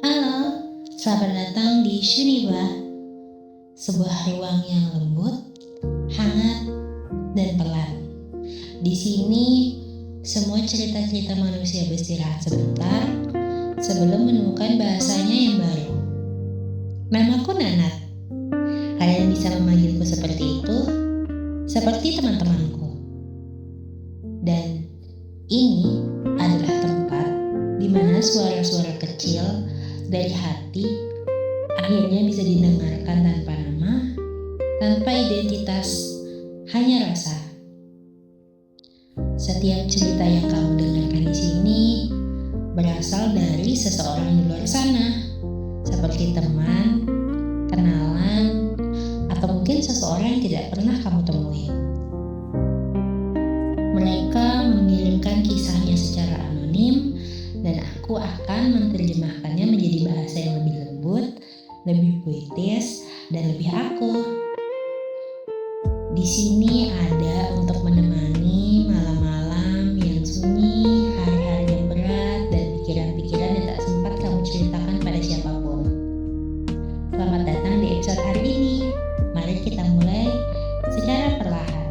Halo, selamat datang di Shuniba, sebuah ruang yang lembut, hangat, dan pelan. Di sini, semua cerita-cerita manusia beristirahat sebentar sebelum menemukan bahasanya yang baru. Namaku Nanat. Kalian bisa memanggilku seperti itu, seperti teman-temanku. Dan ini adalah tempat di mana suara-suara kecil dari hati akhirnya bisa didengarkan tanpa nama, tanpa identitas, hanya rasa. Setiap cerita yang kamu dengarkan di sini berasal dari seseorang di luar sana, seperti teman, kenalan, atau mungkin seseorang yang tidak pernah kamu temui. Mereka mengirimkan kisahnya secara anonim, dan aku akan menerjemahkannya menjadi bahasa yang lebih lembut, lebih puitis, dan lebih aku. Di sini ada untuk menemani malam-malam yang sunyi, hari-hari yang berat, dan pikiran-pikiran yang tak sempat kamu ceritakan pada siapapun. Selamat datang di episode hari ini. Mari kita mulai secara perlahan.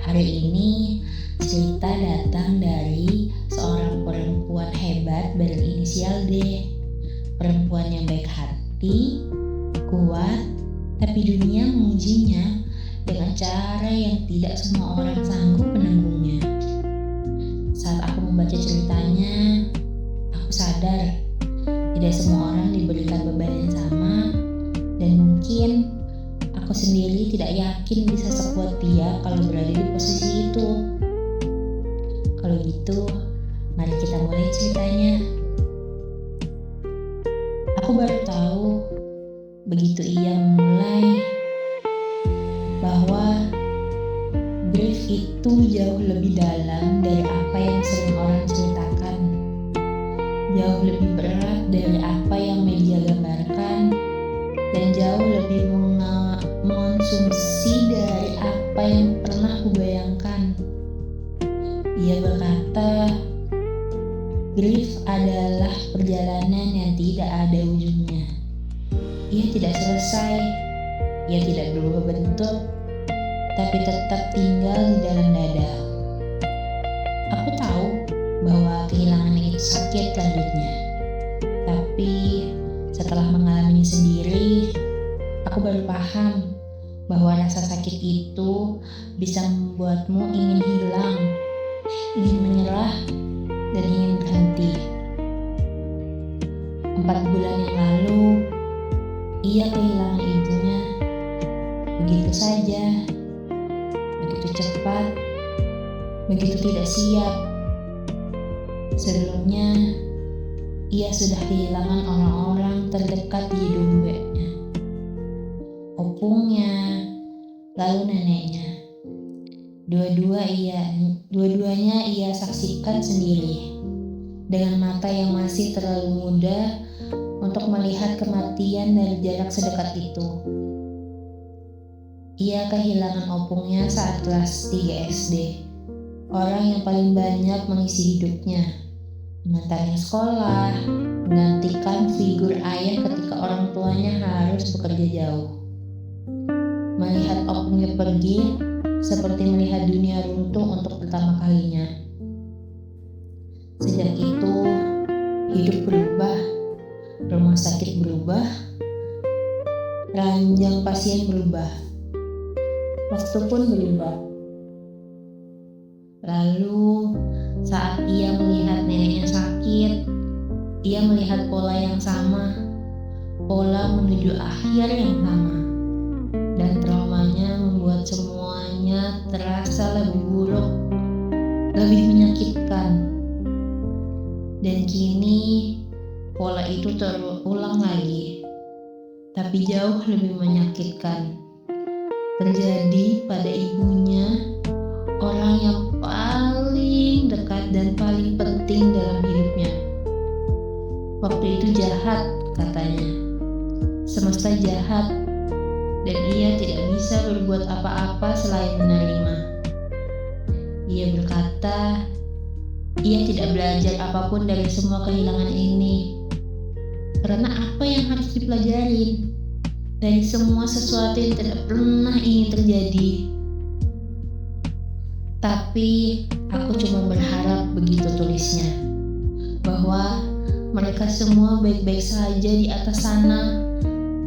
Hari ini cerita datang dari seorang perempuan hebat berinisial D. Perempuan yang baik hati, kuat, tapi dunia mengujinya dengan cara yang tidak semua orang sanggup menanggungnya. Saat aku membaca ceritanya, aku sadar tidak semua orang diberikan beban yang sama, dan mungkin aku sendiri tidak yakin bisa sekuat dia kalau berada di posisi itu. Kalau gitu, mari kita mulai ceritanya. Aku baru tahu begitu ia memulai bahwa grief itu jauh lebih dalam dari apa yang sering orang ceritakan, jauh lebih berat dari apa yang media gambarkan, dan jauh lebih mengonsumsi dari apa yang pernah kubayangkan. Ia berkata, grief adalah perjalanan yang tidak ada ujungnya. Ia tidak selesai, ia tidak berubah bentuk, tapi tetap tinggal di dalam dada. Aku tahu bahwa kehilangan itu sakit lanjutnya, tapi setelah mengalaminya sendiri, aku baru paham bahwa rasa sakit itu bisa membuatmu ingin hilang, ingin menyerah, dan ingin berhenti. 4 bulan yang lalu, ia kehilangan ibunya begitu saja, begitu cepat, begitu tidak siap. Sebelumnya, ia sudah kehilangan orang-orang terdekat di hidupnya, opungnya, lalu neneknya. Dua-duanya ia saksikan sendiri, dengan mata yang masih terlalu muda untuk melihat kematian dari jarak sedekat itu. Ia kehilangan opungnya saat kelas 3 SD, orang yang paling banyak mengisi hidupnya, mengantarnya sekolah, menggantikan figur ayah ketika orang tuanya harus bekerja jauh. Melihat opungnya pergi, seperti melihat dunia runtuh untuk pertama kalinya. Sejak itu, hidup berubah, rumah sakit berubah, ranjang pasien berubah, waktu pun berubah. Lalu, saat ia melihat neneknya sakit, ia melihat pola yang sama, pola menuju akhir yang sama, dan traumanya membuat semuanya terasa lebih buruk, lebih menyakitkan. Dan kini pola itu terulang lagi, tapi jauh lebih menyakitkan. Terjadi pada ibunya, orang yang paling dekat dan paling penting dalam hidupnya. Waktu itu jahat, katanya. Semesta jahat, dan ia tidak bisa berbuat apa-apa selain menerima. Ia berkata, ia tidak belajar apapun dari semua kehilangan ini. Karena apa yang harus dipelajarin dari semua sesuatu yang tidak pernah ingin terjadi. Tapi aku cuma berharap, begitu tulisnya, bahwa mereka semua baik-baik saja di atas sana.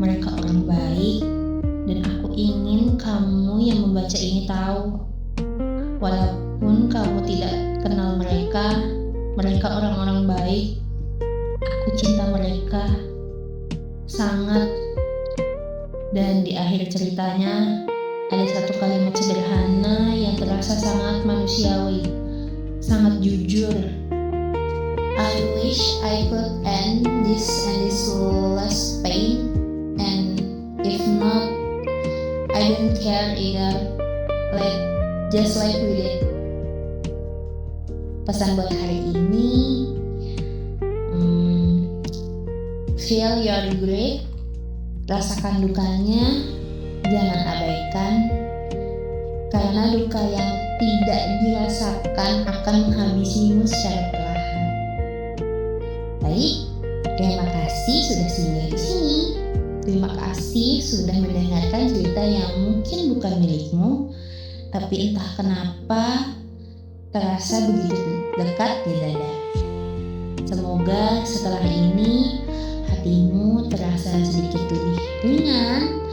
Mereka orang baik, dan aku ingin kamu yang membaca ini tahu, walaupun kamu tidak kenal mereka, mereka orang-orang baik. Aku cinta mereka sangat. Dan di akhir ceritanya ada satu kalimat sederhana yang terasa sangat manusiawi, sangat jujur. I wish I could end this less pain, and if not, I don't care either. Just like we did. Pesan buat hari ini, feel your regret, rasakan dukanya, jangan abaikan, karena duka yang tidak dirasakan akan menghabisimu secara perlahan. Baik, terima kasih sudah singgah di sini. Terima kasih sudah mendengarkan cerita yang mungkin bukan milikmu, tapi entah kenapa terasa begitu dekat di dada. Semoga setelah ini hatimu terasa sedikit lebih ringan,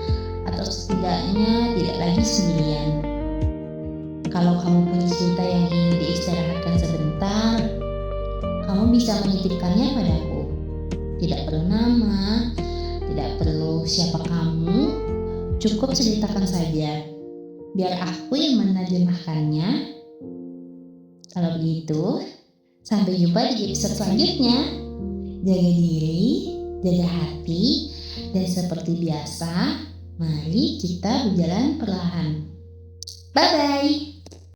atau setidaknya tidak lagi sendirian. Kalau kamu punya cerita yang ingin diistirahatkan sebentar, kamu bisa menitipkannya padaku. Tidak perlu nama, tidak perlu siapa kamu, cukup ceritakan saja, biar aku yang menerjemahkannya. Kalau begitu, sampai jumpa di episode selanjutnya. Jaga diri, jaga hati, dan seperti biasa, mari kita berjalan perlahan. Bye-bye.